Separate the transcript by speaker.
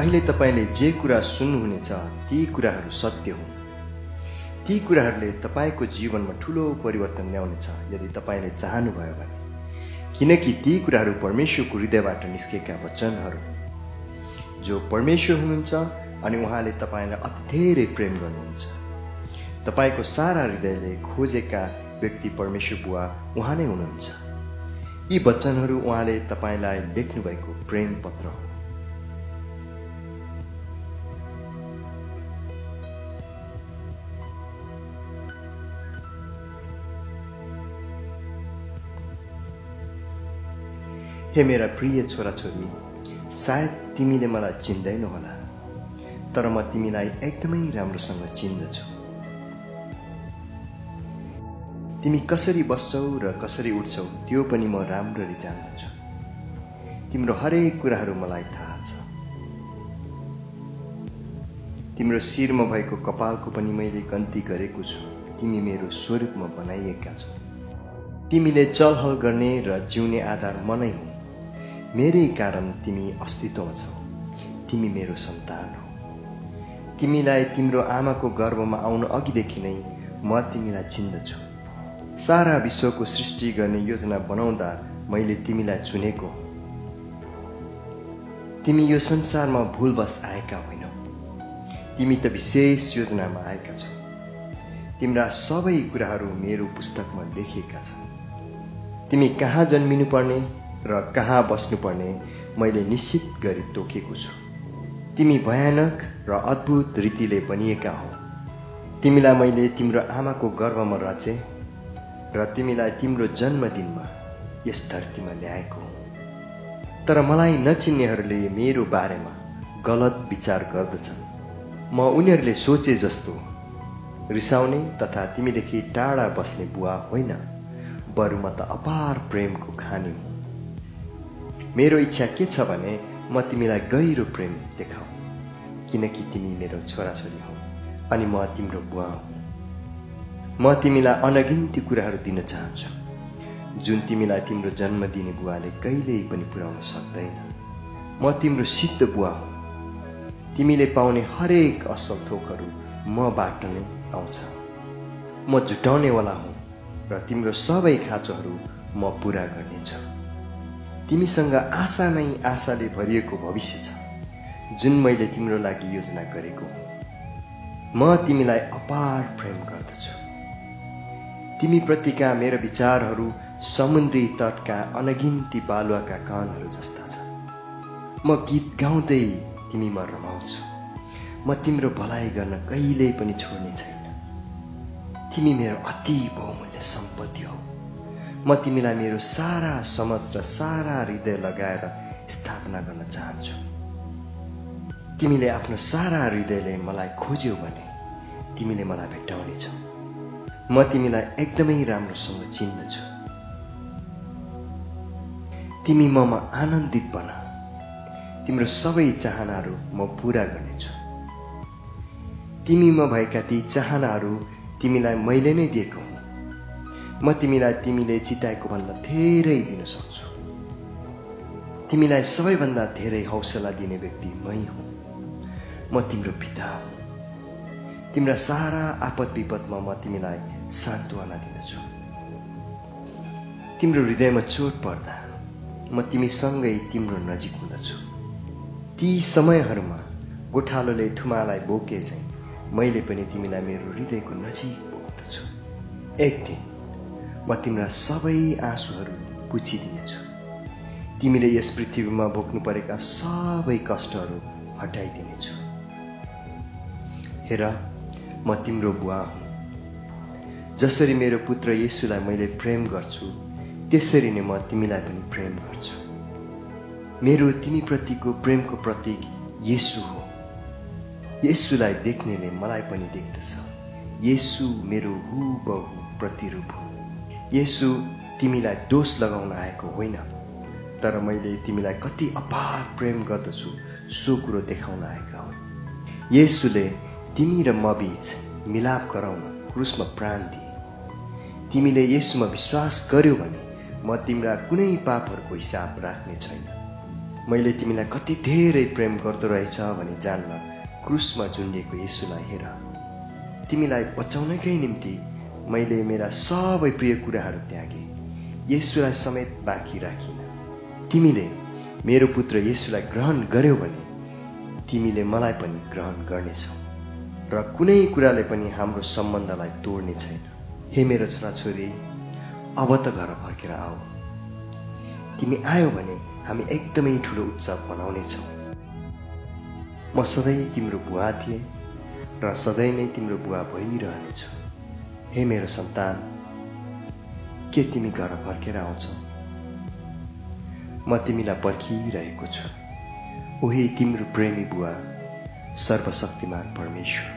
Speaker 1: अहिले तपाईले जे कुरा सुन्नुहुनेछ ती कुराहरू सत्य हुन्। ती कुराहरूले तपाईको जीवनमा ठूलो परिवर्तन ल्याउनेछ यदि तपाईले चाहनुभयो भने, किनकि ती कुराहरू परमेश्वरको हृदयबाट निस्केका वचनहरू हुन्। जो परमेश्वर हुनुहुन्छ अनि उहाँले तपाईलाई अति धेरै प्रेम गर्नुहुन्छ। तपाईको सारा हृदयले खोजेका व्यक्ति परमेश्वर बुवा उहाँ नै हुनुहुन्छ। यी वचनहरू उहाँले तपाईलाई लेख्नु भएको प्रेम पत्र हो। हे मेरा प्रिय छोराछोरी, सायद तिमीले मलाई चिन्दैनौ होला, तर म तिमीलाई एकदमै राम्रोसँग चिन्दछु। तिमी कसरी बस्छौ र कसरी उठ्छौ त्यो पनि म राम्ररी जान्दछु। तिम्रो हरेक कुराहरू मलाई थाहा छ। तिम्रो शिरमा भएको कपालको पनि मैले गन्ती गरेको छु। तिमी मेरो स्वरूपमा बनाइएका छौ। तिमीले चलहल गर्ने र जिउने आधार म नै हुँ। मेरै कारण तिमी अस्तित्वमा छौ। तिमी मेरो सन्तान हो। तिमीलाई तिम्रो आमाको गर्भमा आउन अघिदेखि नै म तिमीलाई चिन्दछु। सारा विश्वको सृष्टि गर्ने योजना बनाउँदा मैले तिमीलाई चुनेको हो। तिमी यो संसारमा भुलवश आएका होइनौ। तिमी त विशेष योजनामा आएका छौ। तिम्रा सबै कुराहरू मेरो पुस्तकमा लेखिएका छन्। तिमी कहाँ जन्मिनु पर्ने र कहाँ बस्नुपर्ने मैले निश्चित गरी तोकेको छु। तिमी भयानक र अद्भुत रीतिले बनिएका हौ। तिमीलाई मैले तिम्रो आमाको गर्भमा रचे र तिमीलाई तिम्रो जन्मदिनमा यस धरतीमा ल्याएको हुँ। तर मलाई नचिन्नेहरूले मेरो बारेमा गलत विचार गर्दछन्। म उनीहरूले सोचे जस्तो रिसाउने तथा तिमीदेखि टाढा बस्ने बुवा होइन, बरु म त अपार प्रेमको खानी हुँ। मेरो इच्छा के छ भने म तिमीलाई गहिरो प्रेम देखाऊ, किनकि तिमी मेरो छोराछोरी हौ अनि म तिम्रो बुवा हुँ। म तिमीलाई अनगिन्ती कुराहरू दिन चाहन्छु, जुन तिमीलाई तिम्रो जन्म दिने बुवाले कहिल्यै पनि पुर्याउन सक्दैन। म तिम्रो सिद्ध बुवा हुँ। तिमीले पाउने हरेक असल थोकहरू मबाट नै आउँछ। म जुटाउनेवाला हुँ र तिम्रो सबै खाँचोहरू म पूरा गर्नेछु। तिमीसँग आशा नै आशाले भरिएको भविष्य छ, जुन मैले तिम्रो लागि योजना गरेको हुँ। म तिमीलाई अपार प्रेम गर्दछु। तिमी प्रतिका मेरा विचारहरू समुद्री तटका अनगिन्ती बालुवाका कानहरू जस्ता छन्। म गीत गाउँदै तिमीमा रमाउँछु। म तिम्रो भलाइ गर्न कहिल्यै पनि छोड्ने छैन। तिमी मेरो अति बहुमूल्य सम्पत्ति हौ। म तिमीलाई मेरो सारा समझ र सारा हृदय लगाएर स्थापना गर्न चाहन्छु। तिमीले आफ्नो सारा हृदयले मलाई खोज्यौ भने तिमीले मलाई भेट्टाउनेछौ। म तिमीलाई एकदमै राम्रोसँग चिन्दछु। तिमी ममा आनन्दित बन। तिम्रो सबै चाहनाहरू म पूरा गर्नेछु। तिमीमा भएका ती चाहनाहरू तिमीलाई मैले नै दिएको हुँ। म तिमीलाई तिमीले चिताएको भन्दा धेरै दिन सक्छु। तिमीलाई सबैभन्दा धेरै हौसला दिने व्यक्ति मै हुँ। म तिम्रो पिता हुँ। तिम्रा सारा आपद विपदमा म तिमीलाई सान्त्वना दिनेछु। तिम्रो हृदयमा चोट पर्दा म तिमीसँगै तिम्रो नजिक हुँदछु। ती समयहरूमा गोठालोले थुमालाई बोके चाहिँ मैले पनि तिमीलाई मेरो हृदयको नजिक बोक्दछु। एक दिन म तिम्रा सबै आँसुहरू पुछिदिनेछु। तिमीले यस पृथ्वीमा भोग्नु परेका सबै कष्टहरू हटाइदिनेछु। हेर, म तिम्रो बुवा हुँ। जसरी मेरो पुत्र येशूलाई मैले प्रेम गर्छु, त्यसरी नै म तिमीलाई पनि प्रेम गर्छु। मेरो तिमीप्रतिको प्रेमको प्रतीक येशू हो। येशूलाई देख्नेले मलाई पनि देख्दछ। येशू मेरो हुबहु प्रतिरूप हो। येशू तिमीलाई दोष लगाउन आएको होइन, तर मैले तिमीलाई कति अपार प्रेम गर्दछु सो कुरो देखाउन आएका हुन्। येशूले तिमी र म बीच मिलाप गराउन क्रुसमा प्राण दिए। तिमीले येशूमा विश्वास गर्यौ भने म तिम्रा कुनै पापहरूको हिसाब राख्ने छैन। मैले तिमीलाई कति धेरै प्रेम गर्दो रहेछ भनी जान्न क्रुसमा झुन्डिएको येशूलाई हेर। तिमीलाई बचाउनकै निम्ति मैले मेरा सबै प्रिय कुराहरू त्यागे, येशूलाई समेत बाँकी राखिन। तिमीले मेरो पुत्र येशूलाई ग्रहण गर्यौ भने तिमीले मलाई पनि ग्रहण गर्नेछौ र कुनै कुराले पनि हाम्रो सम्बन्धलाई तोड्ने छैन। हे मेरो छोराछोरी, अब त घर फर्केर आऊ। तिमी आयो भने हामी एकदमै ठुलो उत्सव मनाउनेछौ। म सधैँ तिम्रो बुवा थिएँ र सधैँ नै तिम्रो बुवा भइरहनेछु। हे मेरो सन्तान, के तिमी घर फर्केर आउँछौ? म तिमीलाई पर्खिरहेको छु। ओही तिम्रो प्रेमी बुवा, सर्वशक्तिमान परमेश्वर।